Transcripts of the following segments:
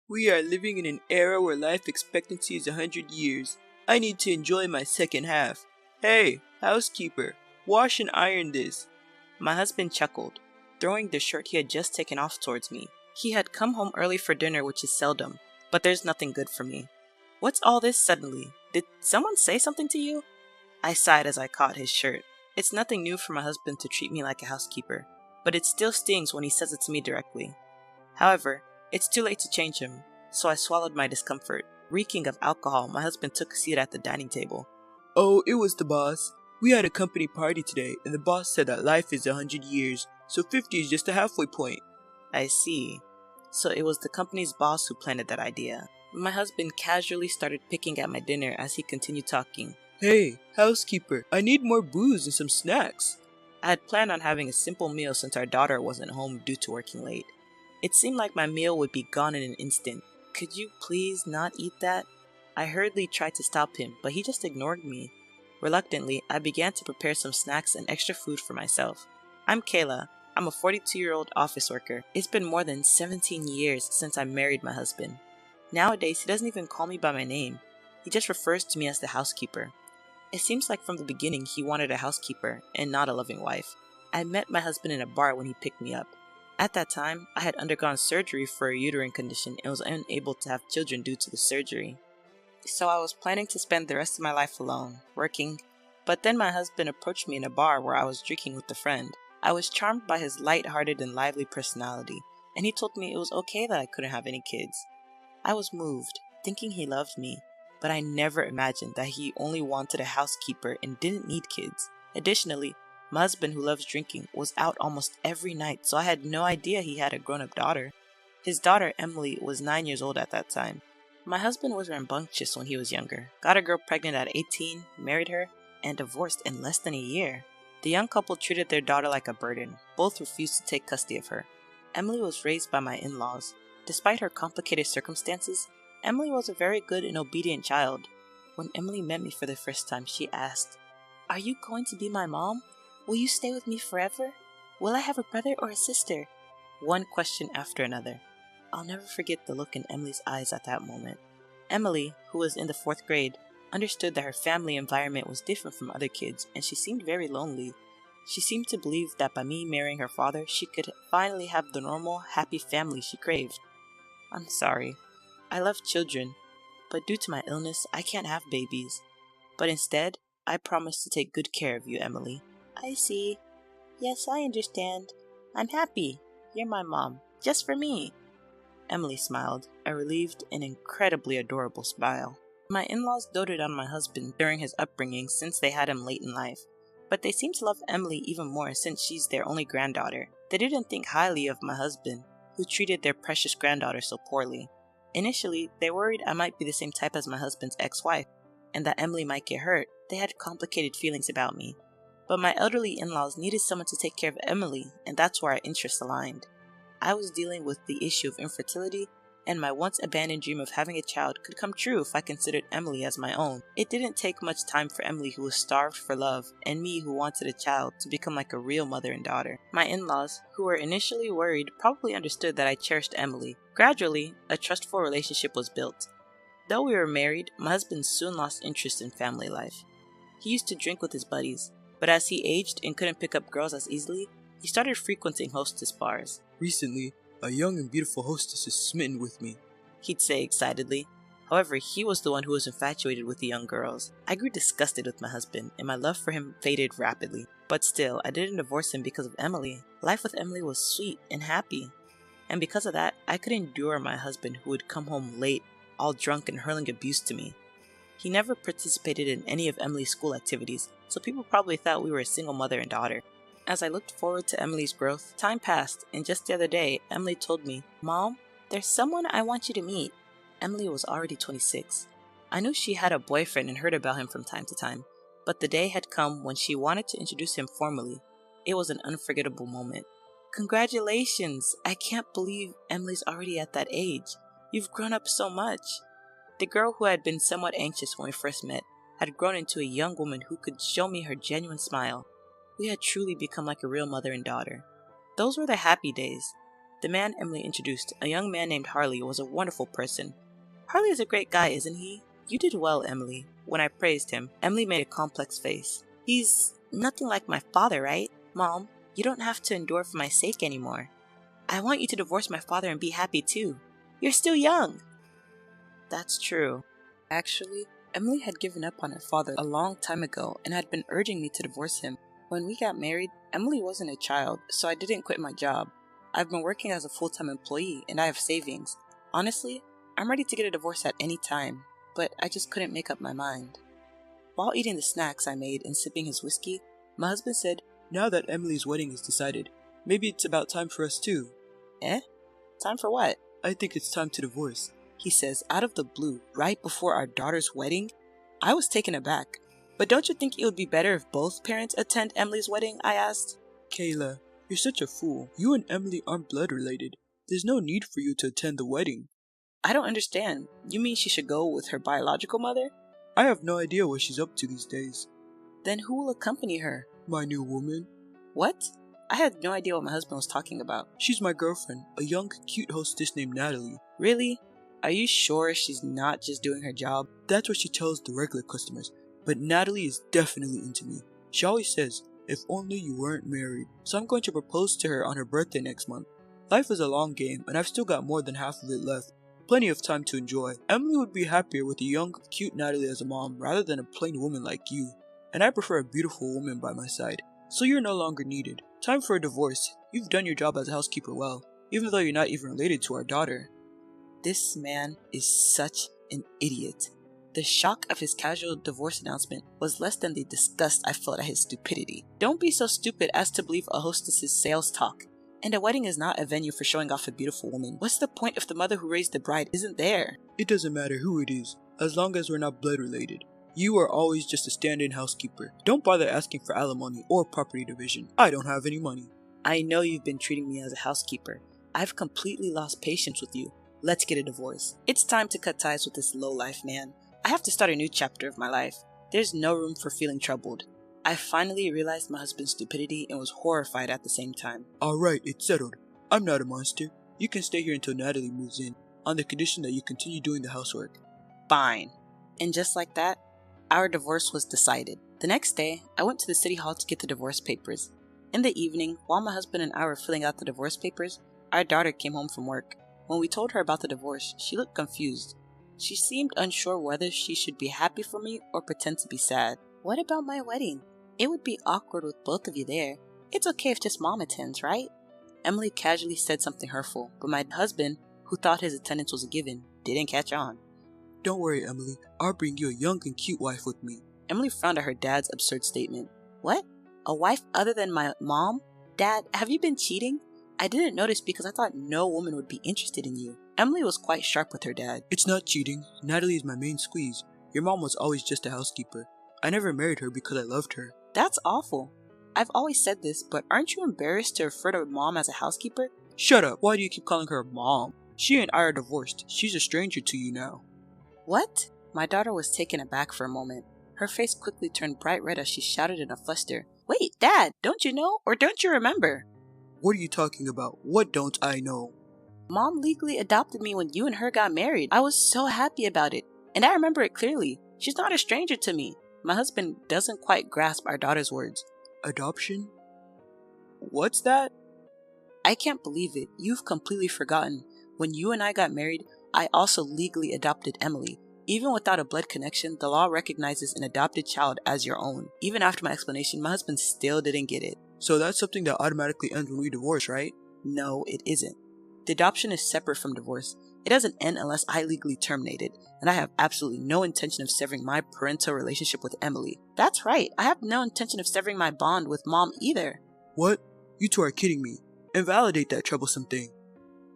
We are living in an era where life expectancy is 100 years. I need to enjoy my second half. Hey, housekeeper, wash and iron this. My husband chuckled, throwing the shirt he had just taken off towards me. He had come home early for dinner, which is seldom, but there's nothing good for me. What's all this suddenly? Did someone say something to you? I sighed as I caught his shirt. It's nothing new for my husband to treat me like a housekeeper, but it still stings when he says it to me directly. However, it's too late to change him, so I swallowed my discomfort. Reeking of alcohol, my husband took a seat at the dining table. Oh, it was the boss. We had a company party today, and the boss said that life is 100 years, so 50 is just a halfway point. I see. So it was the company's boss who planted that idea. My husband casually started picking at my dinner as he continued talking. Hey, housekeeper, I need more booze and some snacks. I had planned on having a simple meal since our daughter wasn't home due to working late. It seemed like my meal would be gone in an instant. Could you please not eat that? I hurriedly tried to stop him, but he just ignored me. Reluctantly, I began to prepare some snacks and extra food for myself. I'm Kayla. I'm a 42-year-old office worker. It's been more than 17 years since I married my husband. Nowadays, he doesn't even call me by my name. He just refers to me as the housekeeper. It seems like from the beginning he wanted a housekeeper and not a loving wife. I met my husband in a bar when he picked me up. At that time, I had undergone surgery for a uterine condition and was unable to have children due to the surgery. So I was planning to spend the rest of my life alone, working. But then my husband approached me in a bar where I was drinking with a friend. I was charmed by his light-hearted and lively personality, and he told me it was okay that I couldn't have any kids. I was moved, thinking he loved me, but I never imagined that he only wanted a housekeeper and didn't need kids. Additionally, my husband, who loves drinking, was out almost every night, so I had no idea he had a grown-up daughter. His daughter, Emily, was 9 years old at that time. My husband was rambunctious when he was younger, got a girl pregnant at 18, married her, and divorced in less than a year. The young couple treated their daughter like a burden. Both refused to take custody of her. Emily was raised by my in-laws. Despite her complicated circumstances, Emily was a very good and obedient child. When Emily met me for the first time, she asked, "Are you going to be my mom? Will you stay with me forever? Will I have a brother or a sister?" One question after another. I'll never forget the look in Emily's eyes at that moment. Emily, who was in the 4th grade, understood that her family environment was different from other kids, and she seemed very lonely. She seemed to believe that by me marrying her father, she could finally have the normal, happy family she craved. I'm sorry. I love children, but due to my illness, I can't have babies. But instead, I promise to take good care of you, Emily. I see. Yes, I understand. I'm happy. You're my mom. Just for me. Emily smiled, a relieved and incredibly adorable smile. My in-laws doted on my husband during his upbringing since they had him late in life, but they seemed to love Emily even more since she's their only granddaughter. They didn't think highly of my husband, who treated their precious granddaughter so poorly. Initially, they worried I might be the same type as my husband's ex-wife, and that Emily might get hurt. They had complicated feelings about me. But my elderly in-laws needed someone to take care of Emily, and that's where our interests aligned. I was dealing with the issue of infertility, and my once abandoned dream of having a child could come true if I considered Emily as my own. It didn't take much time for Emily, who was starved for love, and me, who wanted a child, to become like a real mother and daughter. My in-laws, who were initially worried, probably understood that I cherished Emily. Gradually, a trustful relationship was built. Though we were married, my husband soon lost interest in family life. He used to drink with his buddies, but as he aged and couldn't pick up girls as easily, he started frequenting hostess bars. Recently, a young and beautiful hostess is smitten with me, he'd say excitedly. However, he was the one who was infatuated with the young girls. I grew disgusted with my husband, and my love for him faded rapidly. But still, I didn't divorce him because of Emily. Life with Emily was sweet and happy. And because of that, I could endure my husband, who would come home late, all drunk and hurling abuse to me. He never participated in any of Emily's school activities, so people probably thought we were a single mother and daughter. As I looked forward to Emily's growth, time passed, and just the other day, Emily told me, "Mom, there's someone I want you to meet." Emily was already 26. I knew she had a boyfriend and heard about him from time to time, but the day had come when she wanted to introduce him formally. It was an unforgettable moment. "Congratulations! I can't believe Emily's already at that age. You've grown up so much." The girl, who had been somewhat anxious when we first met, had grown into a young woman who could show me her genuine smile. We had truly become like a real mother and daughter. Those were the happy days. The man Emily introduced, a young man named Harley, was a wonderful person. Harley is a great guy, isn't he? You did well, Emily. When I praised him, Emily made a complex face. He's nothing like my father, right? Mom, you don't have to endure for my sake anymore. I want you to divorce my father and be happy too. You're still young. That's true. Actually, Emily had given up on her father a long time ago and had been urging me to divorce him. When we got married, Emily wasn't a child, so I didn't quit my job. I've been working as a full-time employee and I have savings. Honestly, I'm ready to get a divorce at any time, but I just couldn't make up my mind. While eating the snacks I made and sipping his whiskey, my husband said, "Now that Emily's wedding is decided, maybe it's about time for us too." "Eh? Time for what?" "I think it's time to divorce," he says out of the blue, right before our daughter's wedding. I was taken aback. "But don't you think it would be better if both parents attend Emily's wedding?" I asked. "Kayla, you're such a fool. You and Emily aren't blood related. There's no need for you to attend the wedding." "I don't understand. You mean she should go with her biological mother?" "I have no idea what she's up to these days." "Then who will accompany her?" "My new woman." "What?" I had no idea what my husband was talking about. "She's my girlfriend, a young, cute hostess named Natalie." "Really? Are you sure she's not just doing her job?" "That's what she tells the regular customers, but Natalie is definitely into me. She always says, 'If only you weren't married.' So I'm going to propose to her on her birthday next month. Life is a long game, and I've still got more than half of it left. Plenty of time to enjoy. Emily would be happier with a young, cute Natalie as a mom rather than a plain woman like you. And I prefer a beautiful woman by my side. So you're no longer needed. Time for a divorce. You've done your job as a housekeeper well, even though you're not even related to our daughter." This man is such an idiot. The shock of his casual divorce announcement was less than the disgust I felt at his stupidity. Don't be so stupid as to believe a hostess's sales talk. And a wedding is not a venue for showing off a beautiful woman. What's the point if the mother who raised the bride isn't there? "It doesn't matter who it is, as long as we're not blood related. You are always just a stand-in housekeeper. Don't bother asking for alimony or property division. I don't have any money." I know you've been treating me as a housekeeper. I've completely lost patience with you. Let's get a divorce. It's time to cut ties with this low-life man. I have to start a new chapter of my life. There's no room for feeling troubled. I finally realized my husband's stupidity and was horrified at the same time. "Alright, it's settled. I'm not a monster. You can stay here until Natalie moves in, on the condition that you continue doing the housework." Fine. And just like that, our divorce was decided. The next day, I went to the city hall to get the divorce papers. In the evening, while my husband and I were filling out the divorce papers, our daughter came home from work. When we told her about the divorce, she looked confused. She seemed unsure whether she should be happy for me or pretend to be sad. "What about my wedding? It would be awkward with both of you there. It's okay if just mom attends, right?" Emily casually said something hurtful, but my husband, who thought his attendance was a given, didn't catch on. "Don't worry, Emily. I'll bring you a young and cute wife with me." Emily frowned at her dad's absurd statement. "What? A wife other than my mom? Dad, have you been cheating? I didn't notice because I thought no woman would be interested in you." Emily was quite sharp with her dad. "It's not cheating. Natalie is my main squeeze. Your mom was always just a housekeeper. I never married her because I loved her." "That's awful. I've always said this, but aren't you embarrassed to refer to mom as a housekeeper?" "Shut up. Why do you keep calling her mom? She and I are divorced. She's a stranger to you now." "What?" My daughter was taken aback for a moment. Her face quickly turned bright red as she shouted in a fluster, "Wait, Dad, don't you know or don't you remember?" "What are you talking about? What don't I know?" "Mom legally adopted me when you and her got married. I was so happy about it, and I remember it clearly. She's not a stranger to me." My husband doesn't quite grasp our daughter's words. "Adoption? What's that?" "I can't believe it. You've completely forgotten. When you and I got married, I also legally adopted Emily. Even without a blood connection, the law recognizes an adopted child as your own." Even after my explanation, my husband still didn't get it. "So that's something that automatically ends when we divorce, right?" No, it isn't. The adoption is separate from divorce. It doesn't end unless I legally terminate it, and I have absolutely no intention of severing my parental relationship with Emily. That's right, I have no intention of severing my bond with Mom either. "What? You two are kidding me. Invalidate that troublesome thing."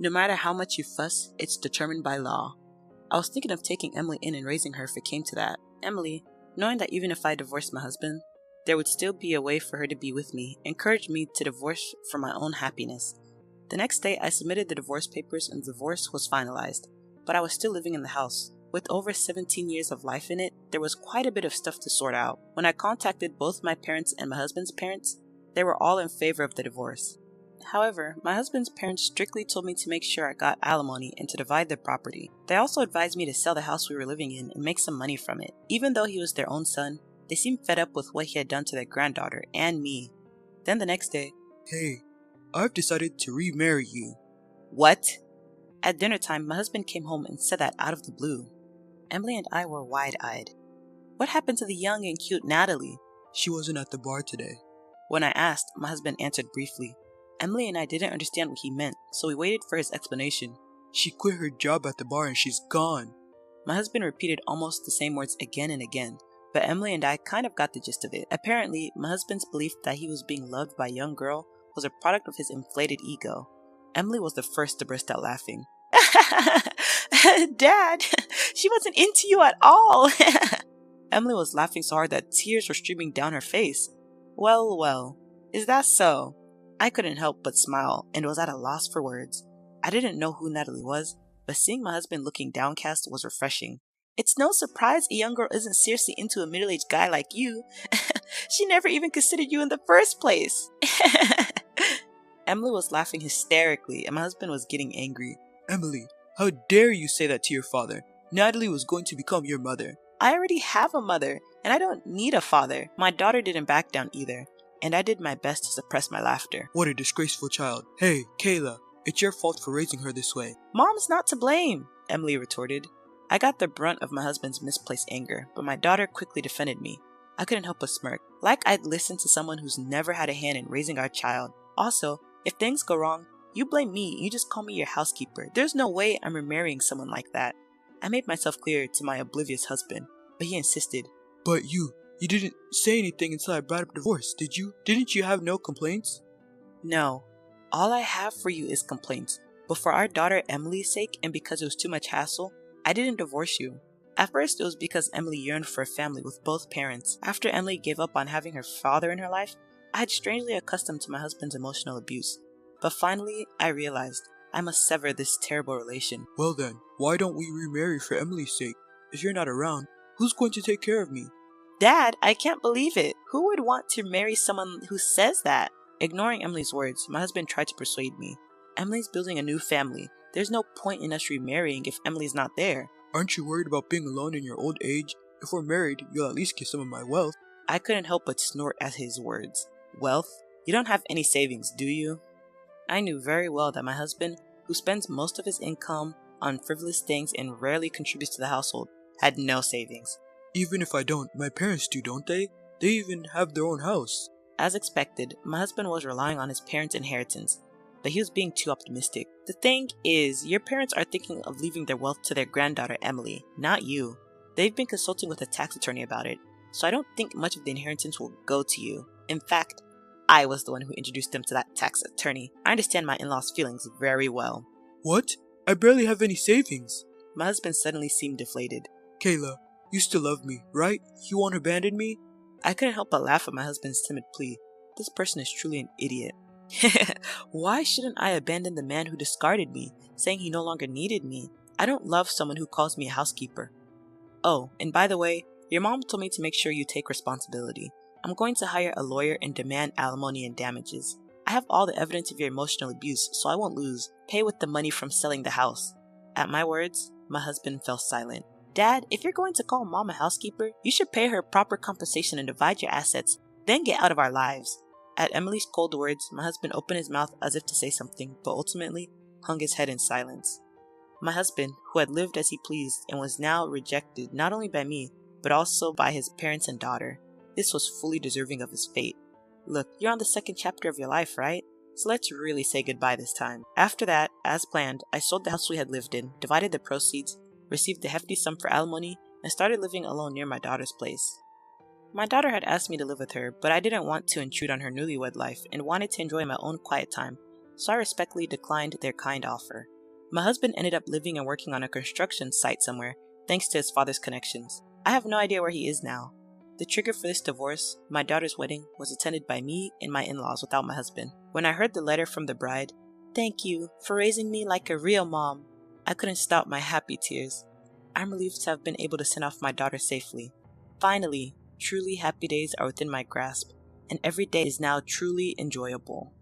No matter how much you fuss, it's determined by law. I was thinking of taking Emily in and raising her if it came to that. Emily, knowing that even if I divorced my husband, there would still be a way for her to be with me, encouraged me to divorce for my own happiness. The next day, I submitted the divorce papers and the divorce was finalized, but I was still living in the house. With over 17 years of life in it, there was quite a bit of stuff to sort out. When I contacted both my parents and my husband's parents, they were all in favor of the divorce. However, my husband's parents strictly told me to make sure I got alimony and to divide the property. They also advised me to sell the house we were living in and make some money from it. Even though he was their own son, they seemed fed up with what he had done to their granddaughter and me. Then the next day, Hey, I've decided to remarry you. What? At dinner time, my husband came home and said that out of the blue. Emily and I were wide-eyed. What happened to the young and cute Natalie? She wasn't at the bar today. When I asked, my husband answered briefly. Emily and I didn't understand what he meant, so we waited for his explanation. She quit her job at the bar and she's gone. My husband repeated almost the same words again and again, but Emily and I kind of got the gist of it. Apparently, my husband's belief that he was being loved by a young girl was a product of his inflated ego. Emily was the first to burst out laughing. Dad, she wasn't into you at all. Emily was laughing so hard that tears were streaming down her face. Well, is that so? I couldn't help but smile and was at a loss for words. I didn't know who Natalie was, but seeing my husband looking downcast was refreshing. It's no surprise a young girl isn't seriously into a middle-aged guy like you. She never even considered you in the first place. Emily was laughing hysterically and my husband was getting angry. Emily, how dare you say that to your father? Natalie was going to become your mother. I already have a mother, and I don't need a father. My daughter didn't back down either, and I did my best to suppress my laughter. What a disgraceful child. Hey, Kayla, it's your fault for raising her this way. Mom's not to blame, Emily retorted. I got the brunt of my husband's misplaced anger, but my daughter quickly defended me. I couldn't help but smirk, like I'd listened to someone who's never had a hand in raising our child. Also, if things go wrong, you blame me, you just call me your housekeeper. There's no way I'm remarrying someone like that. I made myself clear to my oblivious husband, but he insisted. But you didn't say anything until I brought up divorce, did you? Didn't you have no complaints? No. All I have for you is complaints. But for our daughter Emily's sake and because it was too much hassle, I didn't divorce you. At first it was because Emily yearned for a family with both parents. After Emily gave up on having her father in her life, I had strangely accustomed to my husband's emotional abuse. But finally, I realized I must sever this terrible relation. Well then, why don't we remarry for Emily's sake? If you're not around, who's going to take care of me? Dad, I can't believe it. Who would want to marry someone who says that? Ignoring Emily's words, my husband tried to persuade me. Emily's building a new family. There's no point in us remarrying if Emily's not there. Aren't you worried about being alone in your old age? If we're married, you'll at least get some of my wealth. I couldn't help but snort at his words. Wealth? You don't have any savings, do you? I knew very well that my husband, who spends most of his income on frivolous things and rarely contributes to the household, had no savings. Even if I don't, my parents do, don't they? They even have their own house. As expected, my husband was relying on his parents' inheritance, but he was being too optimistic. The thing is, your parents are thinking of leaving their wealth to their granddaughter Emily, not you. They've been consulting with a tax attorney about it, so I don't think much of the inheritance will go to you. In fact, I was the one who introduced them to that tax attorney. I understand my in-laws' feelings very well. What? I barely have any savings. My husband suddenly seemed deflated. Kayla, you still love me, right? You won't abandon me? I couldn't help but laugh at my husband's timid plea. This person is truly an idiot. Why shouldn't I abandon the man who discarded me, saying he no longer needed me? I don't love someone who calls me a housekeeper. Oh, and by the way, your mom told me to make sure you take responsibility. I'm going to hire a lawyer and demand alimony and damages. I have all the evidence of your emotional abuse, so I won't lose. Pay with the money from selling the house. At my words, my husband fell silent. Dad, if you're going to call mom a housekeeper, you should pay her proper compensation and divide your assets, then get out of our lives. At Emily's cold words, my husband opened his mouth as if to say something, but ultimately hung his head in silence. My husband, who had lived as he pleased and was now rejected not only by me, but also by his parents and daughter. This was fully deserving of his fate. Look, you're on the second chapter of your life, right? So let's really say goodbye this time. After that, as planned, I sold the house we had lived in, divided the proceeds, received a hefty sum for alimony, and started living alone near my daughter's place. My daughter had asked me to live with her, but I didn't want to intrude on her newlywed life and wanted to enjoy my own quiet time, so I respectfully declined their kind offer. My husband ended up living and working on a construction site somewhere, thanks to his father's connections. I have no idea where he is now. The trigger for this divorce, my daughter's wedding, was attended by me and my in-laws without my husband. When I heard the letter from the bride, "Thank you for raising me like a real mom," I couldn't stop my happy tears. I'm relieved to have been able to send off my daughter safely. Finally, truly happy days are within my grasp, and every day is now truly enjoyable.